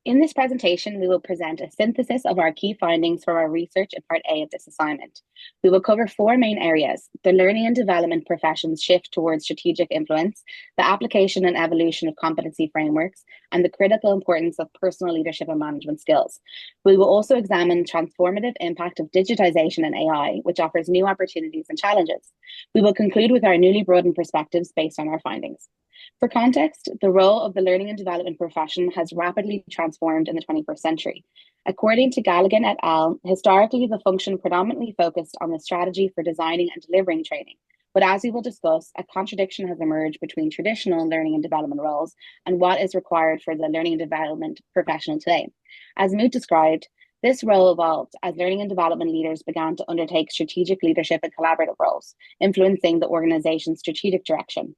In this presentation, we will present a synthesis of our key findings from our research in Part A of this assignment. We will cover four main areas: the learning and development profession's shift towards strategic influence, the application and evolution of competency frameworks, and the critical importance of personal leadership and management skills. We will also examine transformative impact of digitization and AI, which offers new opportunities and challenges. We will conclude with our newly broadened perspectives based on our findings. For context, the role of the learning and development profession has rapidly transformed in the 21st century. According to Galligan et al., historically, the function predominantly focused on the strategy for designing and delivering training. But as we will discuss, a contradiction has emerged between traditional learning and development roles and what is required for the learning and development professional today. As Moot described, this role evolved as learning and development leaders began to undertake strategic leadership and collaborative roles, influencing the organization's strategic direction.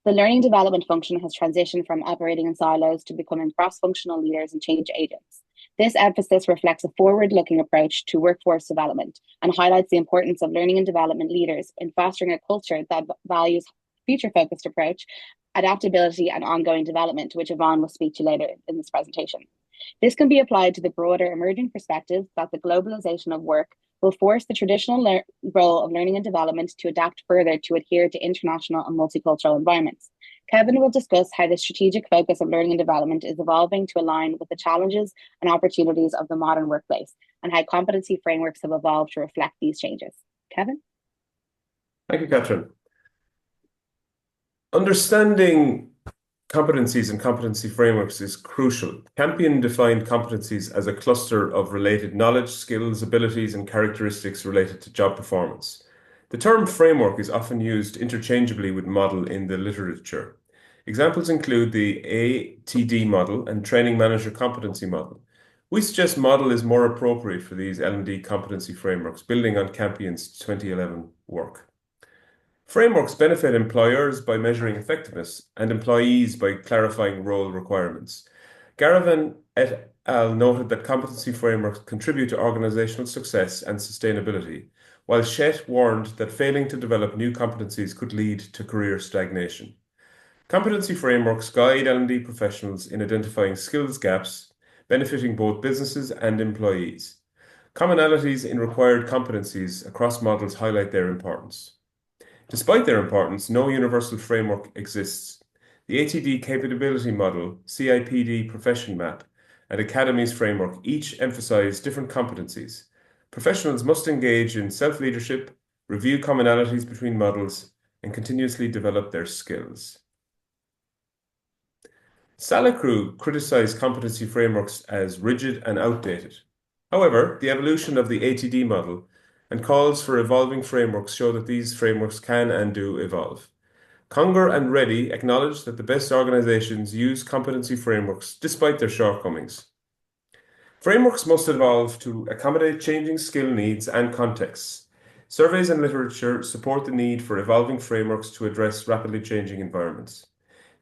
The learning development function has transitioned from operating in silos to becoming cross-functional leaders and change agents. This emphasis reflects a forward-looking approach to workforce development and highlights the importance of learning and development leaders in fostering a culture that values future-focused approach, adaptability, and ongoing development, to which Yvonne will speak to later in this presentation. This can be applied to the broader emerging perspective that the globalization of work will force the traditional role of learning and development to adapt further to adhere to international and multicultural environments. Kevin will discuss how the strategic focus of learning and development is evolving to align with the challenges and opportunities of the modern workplace, and how competency frameworks have evolved to reflect these changes. Kevin? Thank you, Catherine. Understanding competencies and competency frameworks is crucial. Campion defined competencies as a cluster of related knowledge, skills, abilities, and characteristics related to job performance. The term framework is often used interchangeably with model in the literature. Examples include the ATD model and training manager competency model. We suggest model is more appropriate for these L&D competency frameworks, building on Campion's 2011 work. Frameworks benefit employers by measuring effectiveness and employees by clarifying role requirements. Garavan et al. Noted that competency frameworks contribute to organizational success and sustainability, while Shett warned that failing to develop new competencies could lead to career stagnation. Competency frameworks guide L&D professionals in identifying skills gaps, benefiting both businesses and employees. Commonalities in required competencies across models highlight their importance. Despite their importance, no universal framework exists. The ATD Capability Model, CIPD Profession Map, and Academies Framework each emphasize different competencies. Professionals must engage in self-leadership, review commonalities between models, and continuously develop their skills. Salacru criticized competency frameworks as rigid and outdated. However, the evolution of the ATD model and calls for evolving frameworks show that these frameworks can and do evolve. Conger and Reddy acknowledge that the best organizations use competency frameworks despite their shortcomings. Frameworks must evolve to accommodate changing skill needs and contexts. Surveys and literature support the need for evolving frameworks to address rapidly changing environments.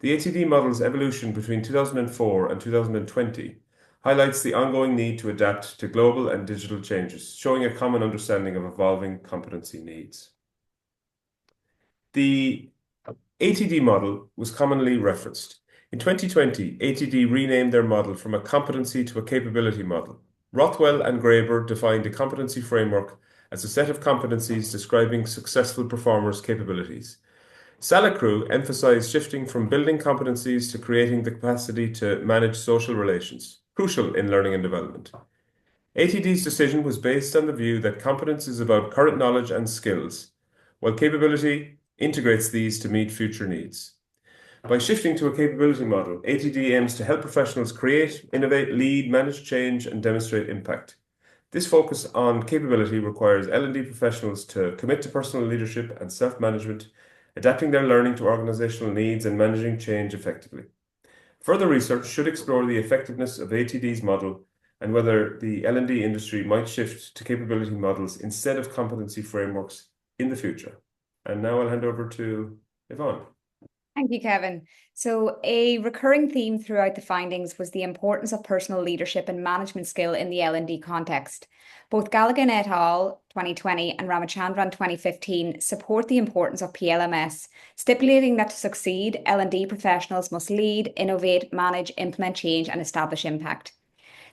The ATD model's evolution between 2004 and 2020 highlights the ongoing need to adapt to global and digital changes, showing a common understanding of evolving competency needs. The ATD model was commonly referenced. In 2020, ATD renamed their model from a competency to a capability model. Rothwell and Graeber defined a competency framework as a set of competencies describing successful performers' capabilities. Salacru emphasized shifting from building competencies to creating the capacity to manage social relations, crucial in learning and development. ATD's decision was based on the view that competence is about current knowledge and skills, while capability integrates these to meet future needs. By shifting to a capability model, ATD aims to help professionals create, innovate, lead, manage change, and demonstrate impact. This focus on capability requires L&D professionals to commit to personal leadership and self-management, adapting their learning to organizational needs and managing change effectively. Further research should explore the effectiveness of ATD's model and whether the L&D industry might shift to capability models instead of competency frameworks in the future. And now I'll hand over to Yvonne. Thank you, Kevin. So a recurring theme throughout the findings was the importance of personal leadership and management skill in the L&D context. Both Galligan et al. 2020 and Ramachandran 2015 support the importance of PLMS, stipulating that to succeed, L&D professionals must lead, innovate, manage, implement change, and establish impact.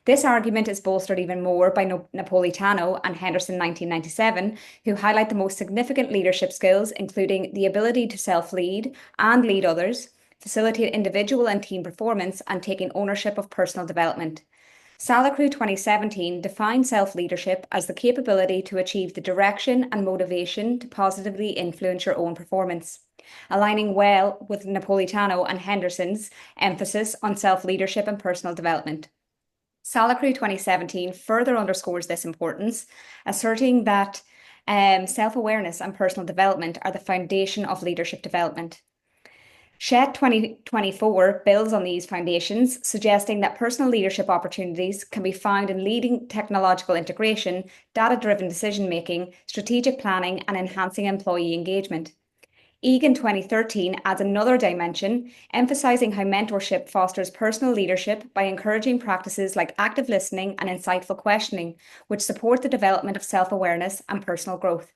This argument is bolstered even more by Napolitano and Henderson 1997, who highlight the most significant leadership skills, including the ability to self-lead and lead others, facilitate individual and team performance, and taking ownership of personal development. Salacru 2017 defined self-leadership as the capability to achieve the direction and motivation to positively influence your own performance, aligning well with Napolitano and Henderson's emphasis on self-leadership and personal development. Salacru 2017 further underscores this importance, asserting that self-awareness and personal development are the foundation of leadership development. Shed 2024 builds on these foundations, suggesting that personal leadership opportunities can be found in leading technological integration, data-driven decision-making, strategic planning, and enhancing employee engagement. Egan 2013 adds another dimension, emphasizing how mentorship fosters personal leadership by encouraging practices like active listening and insightful questioning, which support the development of self-awareness and personal growth.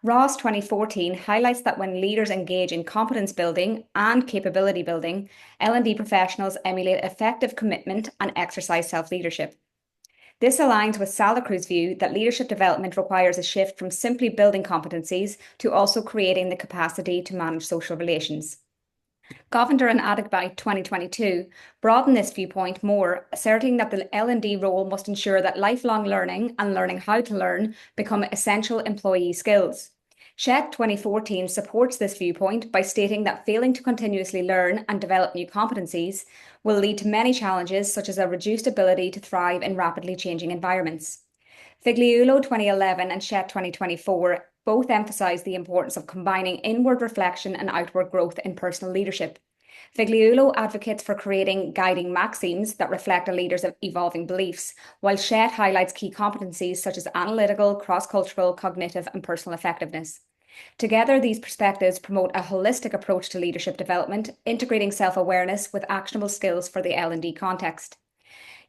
Ross 2014 highlights that when leaders engage in competence building and capability building, L&D professionals emulate effective commitment and exercise self-leadership. This aligns with Salacru's view that leadership development requires a shift from simply building competencies to also creating the capacity to manage social relations. Govender and Adigbite 2022 broaden this viewpoint more, asserting that the L&D role must ensure that lifelong learning and learning how to learn become essential employee skills. Shed 2014 supports this viewpoint by stating that failing to continuously learn and develop new competencies will lead to many challenges, such as a reduced ability to thrive in rapidly changing environments. Figliuolo 2011 and Shed 2024 both emphasize the importance of combining inward reflection and outward growth in personal leadership. Figliuolo advocates for creating guiding maxims that reflect a leader's evolving beliefs, while Shed highlights key competencies such as analytical, cross-cultural, cognitive, and personal effectiveness. Together, these perspectives promote a holistic approach to leadership development, integrating self-awareness with actionable skills for the L&D context.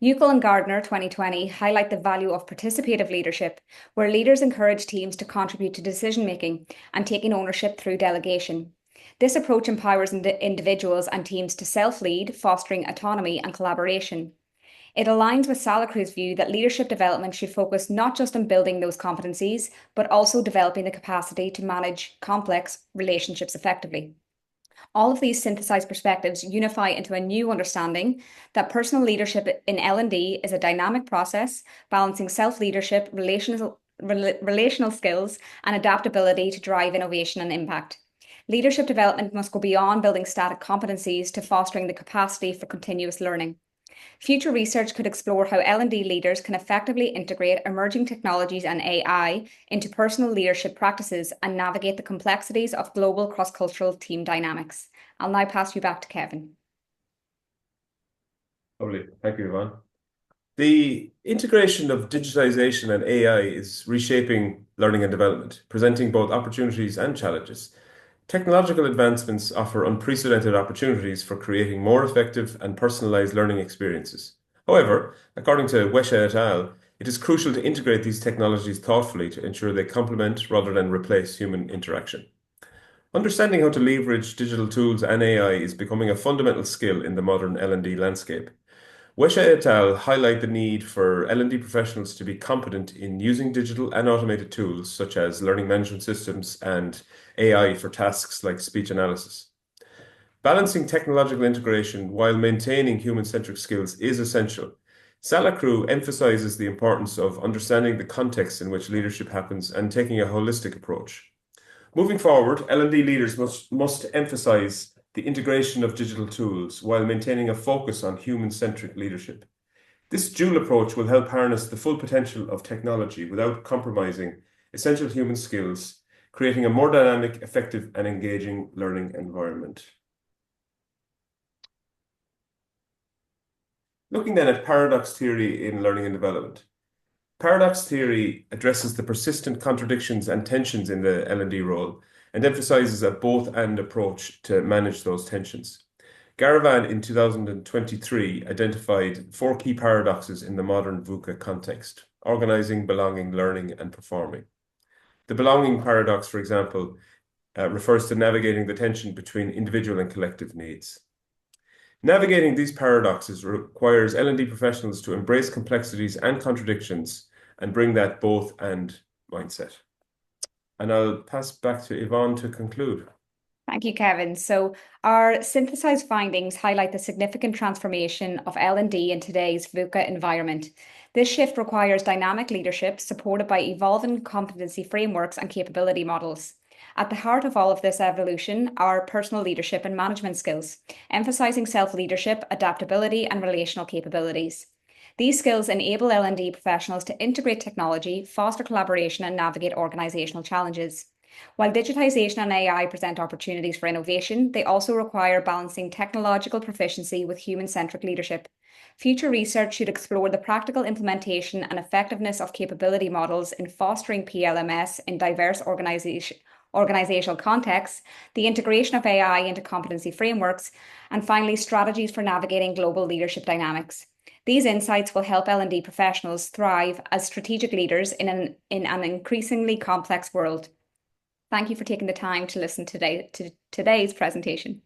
Uckel and Gardner 2020 highlight the value of participative leadership, where leaders encourage teams to contribute to decision-making and taking ownership through delegation. This approach empowers individuals and teams to self-lead, fostering autonomy and collaboration. It aligns with Salacru's view that leadership development should focus not just on building those competencies, but also developing the capacity to manage complex relationships effectively. All of these synthesized perspectives unify into a new understanding that personal leadership in L&D is a dynamic process, balancing self-leadership, relational skills, and adaptability to drive innovation and impact. Leadership development must go beyond building static competencies to fostering the capacity for continuous learning. Future research could explore how L&D leaders can effectively integrate emerging technologies and AI into personal leadership practices and navigate the complexities of global cross-cultural team dynamics. I'll now pass you back to Kevin. Lovely. Thank you, Yvonne. The integration of digitization and AI is reshaping learning and development, presenting both opportunities and challenges. Technological advancements offer unprecedented opportunities for creating more effective and personalized learning experiences. However, according to Wesha et al., it is crucial to integrate these technologies thoughtfully to ensure they complement rather than replace human interaction. Understanding how to leverage digital tools and AI is becoming a fundamental skill in the modern L&D landscape. Wesha et al. Highlight the need for L&D professionals to be competent in using digital and automated tools such as learning management systems and AI for tasks like speech analysis. Balancing technological integration while maintaining human-centric skills is essential. Salacru emphasizes the importance of understanding the context in which leadership happens and taking a holistic approach. Moving forward, L&D leaders must emphasize the integration of digital tools while maintaining a focus on human-centric leadership. This dual approach will help harness the full potential of technology without compromising essential human skills, creating a more dynamic, effective, and engaging learning environment. Looking then at paradox theory in learning and development. Paradox theory addresses the persistent contradictions and tensions in the L&D role and emphasizes a both-and approach to manage those tensions. Garavan in 2023 identified 4 key paradoxes in the modern VUCA context: organizing, belonging, learning, and performing. The belonging paradox, for example, refers to navigating the tension between individual and collective needs. Navigating these paradoxes requires L&D professionals to embrace complexities and contradictions and bring that both and mindset. And I'll pass back to Yvonne to conclude. Thank you, Kevin. So our synthesized findings highlight the significant transformation of L&D in today's VUCA environment. This shift requires dynamic leadership supported by evolving competency frameworks and capability models. At the heart of all of this evolution are personal leadership and management skills, emphasizing self-leadership, adaptability, and relational capabilities. These skills enable L&D professionals to integrate technology, foster collaboration, and navigate organizational challenges. While digitization and AI present opportunities for innovation, they also require balancing technological proficiency with human-centric leadership. Future research should explore the practical implementation and effectiveness of capability models in fostering PLMS in diverse organizational contexts, the integration of AI into competency frameworks, and finally, strategies for navigating global leadership dynamics. These insights will help L&D professionals thrive as strategic leaders in an increasingly complex world. Thank you for taking the time to listen to today's presentation.